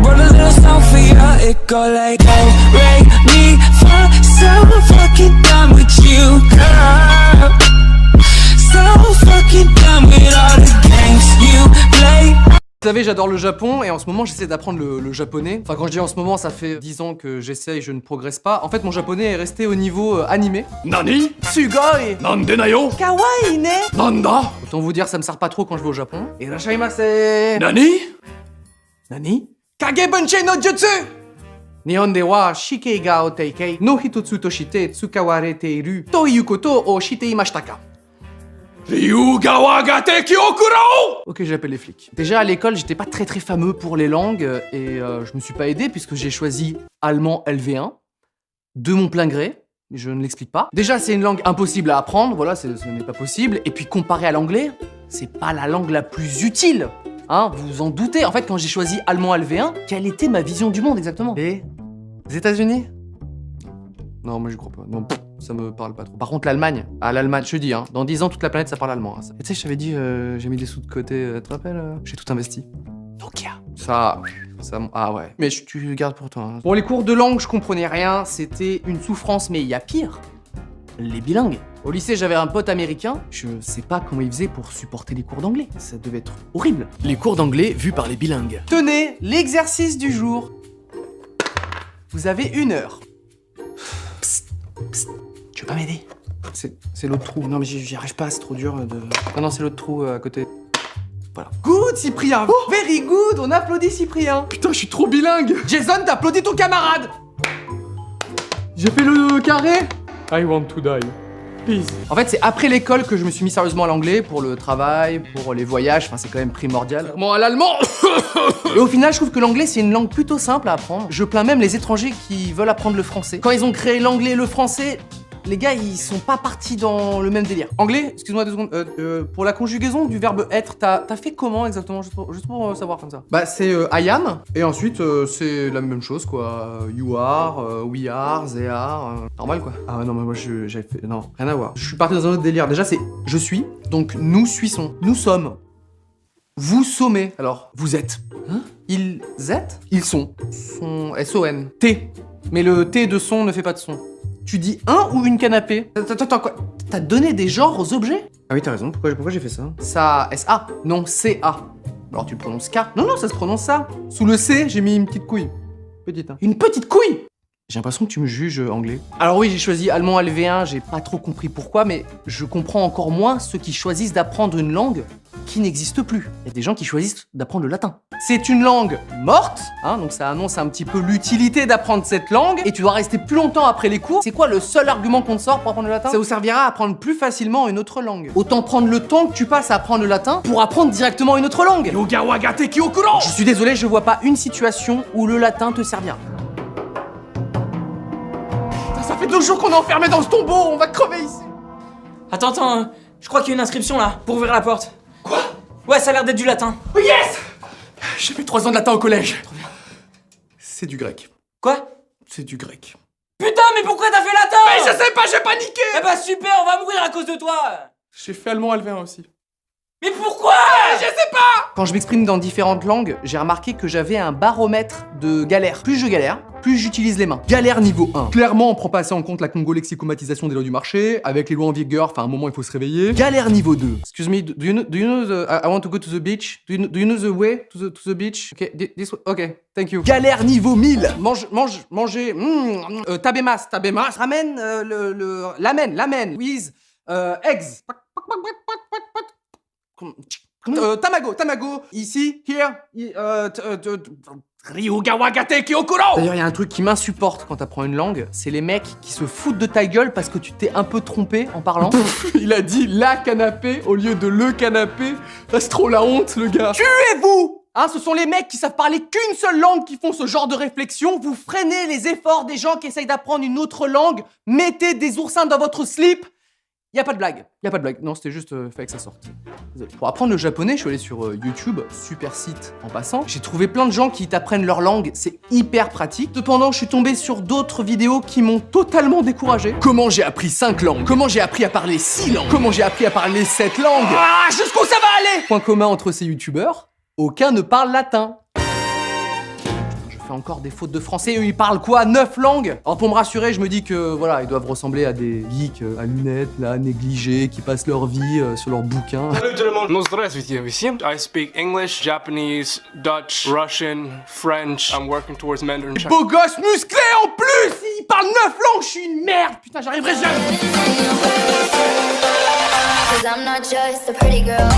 wrote a little song for you. It go like, don't break me for so fucking done with you, girl. So fucking done with all the games you play. Vous savez, j'adore le Japon et en ce moment j'essaie d'apprendre le japonais. Enfin, quand je dis en ce moment, ça fait 10 ans que j'essaye, je ne progresse pas. En fait, mon japonais est resté au niveau animé. Nani? Sugoi! Nande nayo? Kawaii ne! Nanda? Autant vous dire, ça me sert pas trop quand je vais au Japon. Irashaimase! Nani? Nani? Kage bunchei no jutsu! Nihon de wa shikei ga o teikei no hitotsu to shite tsukawarete iru toいうことをしていましたか? Ryuga wa gate kyokuro! Ok, j'appelle les flics. Déjà à l'école, j'étais pas très fameux pour les langues et je me suis pas aidé puisque j'ai choisi allemand LV1 de mon plein gré. Je ne l'explique pas. Déjà, c'est une langue impossible à apprendre, voilà, ce n'est pas possible. Et puis comparé à l'anglais, c'est pas la langue la plus utile. Hein, vous vous en doutez. En fait, quand j'ai choisi allemand LV1, quelle était ma vision du monde exactement? Les États-Unis? Non, moi je crois pas. Non, ça me parle pas trop. Par contre, l'Allemagne. Ah, l'Allemagne, je te dis, hein. Dans 10 ans, toute la planète, ça parle allemand. Hein. Et tu sais, je t'avais dit, j'ai mis des sous de côté. Tu te rappelles? J'ai tout investi. Nokia. Ça. Ah ouais. Mais tu gardes pour toi. Hein. Bon, les cours de langue, je comprenais rien. C'était une souffrance, mais il y a pire. Les bilingues. Au lycée, j'avais un pote américain. Je sais pas comment il faisait pour supporter les cours d'anglais. Ça devait être horrible. Les cours d'anglais vus par les bilingues. Tenez, l'exercice du jour. Vous avez 1 heure. Psst, tu veux pas m'aider? C'est l'autre trou. Non mais j'y arrive pas, c'est trop dur de... Non, c'est l'autre trou à côté. Voilà. Good, Cyprien. Oh, very good. On applaudit Cyprien. Putain, je suis trop bilingue. Jason, t'applaudis ton camarade. J'ai fait le carré. I want to die. Please. En fait, c'est après l'école que je me suis mis sérieusement à l'anglais, pour le travail, pour les voyages, enfin c'est quand même primordial. Bon, à l'allemand. Et au final, je trouve que l'anglais c'est une langue plutôt simple à apprendre. Je plains même les étrangers qui veulent apprendre le français. Quand ils ont créé l'anglais et le français, les gars ils sont pas partis dans le même délire. Anglais, excuse-moi 2 secondes, pour la conjugaison du verbe être, t'as fait comment exactement, juste pour savoir comme ça? Bah c'est I am, et ensuite c'est la même chose quoi. You are, we are, they are, normal quoi. Ah non mais moi j'avais fait, non, rien à voir. Je suis parti dans un autre délire, déjà c'est je suis, donc nous suissons, nous sommes. Vous sommez, alors vous êtes. Hein? Ils êtes? Ils sont. Son S-O-N. T. Mais le T de son ne fait pas de son. Tu dis un ou une canapé? Attends, quoi? T'as donné des genres aux objets? Ah oui, t'as raison, pourquoi j'ai fait ça? Ça, S-A, non, C-A. Alors tu le prononces K? Non, ça se prononce ça. Sous le C, j'ai mis une petite couille. Petite, hein. Une petite couille? J'ai l'impression que tu me juges anglais. Alors oui, j'ai choisi allemand LV1, j'ai pas trop compris pourquoi, mais je comprends encore moins ceux qui choisissent d'apprendre une langue qui n'existe plus. Il y a des gens qui choisissent d'apprendre le latin. C'est une langue morte, hein, donc ça annonce un petit peu l'utilité d'apprendre cette langue, et tu dois rester plus longtemps après les cours. C'est quoi le seul argument qu'on te sort pour apprendre le latin? Ça vous servira à apprendre plus facilement une autre langue. Autant prendre le temps que tu passes à apprendre le latin pour apprendre directement une autre langue. Yoga wa gate kyokuro! Je suis désolé, je vois pas une situation où le latin te servira. Ça fait 2 jours qu'on est enfermé dans ce tombeau, on va crever ici. Attends, je crois qu'il y a une inscription là, pour ouvrir la porte. Quoi? Ouais, ça a l'air d'être du latin. Oh yes! J'ai fait 3 ans de latin au collège. Trop bien. C'est du grec. Quoi? C'est du grec. Putain, mais pourquoi t'as fait latin? Mais je sais pas, j'ai paniqué! Eh bah super, on va mourir à cause de toi. J'ai fait allemand LV1 aussi. Mais pourquoi? Je sais pas! Quand je m'exprime dans différentes langues, j'ai remarqué que j'avais un baromètre de galère. Plus je galère, plus j'utilise les mains. Galère niveau 1. Clairement, on prend pas assez en compte la congo-lexicomatisation des lois du marché. Avec les lois en vigueur, enfin, à un moment, il faut se réveiller. Galère niveau 2. Excuse me, do you know the... I want to go to the beach. Do you know the way to the beach? Ok, this way. Ok, thank you. Galère niveau 1000. Manger. Tabemas. Ramène l'amen. With eggs. Tamago, ici, here, Ryuga wa gate kyokuro! D'ailleurs, il y a un truc qui m'insupporte quand t'apprends une langue, c'est les mecs qui se foutent de ta gueule parce que tu t'es un peu trompé en parlant. Il a dit la canapé au lieu de le canapé. C'est trop la honte, le gars. Tuez-vous! Hein, ce sont les mecs qui savent parler qu'une seule langue qui font ce genre de réflexion. Vous freinez les efforts des gens qui essayent d'apprendre une autre langue. Mettez des oursins dans votre slip. Y a pas de blague. Non, c'était juste fallait que ça sorte. Désolé. Pour apprendre le japonais, je suis allé sur YouTube, super site en passant. J'ai trouvé plein de gens qui t'apprennent leur langue, c'est hyper pratique. Cependant, je suis tombé sur d'autres vidéos qui m'ont totalement découragé. Comment j'ai appris 5 langues? Comment j'ai appris à parler 6 langues? Comment j'ai appris à parler 7 langues? Ah, jusqu'où ça va aller? Point commun entre ces youtubeurs, aucun ne parle latin. ferai encore des fautes de français. Eux, ils parlent quoi? 9 langues? Alors pour me rassurer, je me dis que voilà, ils doivent ressembler à des geeks à lunettes, là, négligés, qui passent leur vie sur leurs bouquins. Salut tout le monde. Ну, здравствуйте всем. I speak English, Japanese, Dutch, Russian, French. I'm working towards Mandarin. Beau gosse musclé en plus! Il parle 9 langues, je suis une merde! Putain, j'arriverai jamais! 'Cause I'm not just a pretty girl.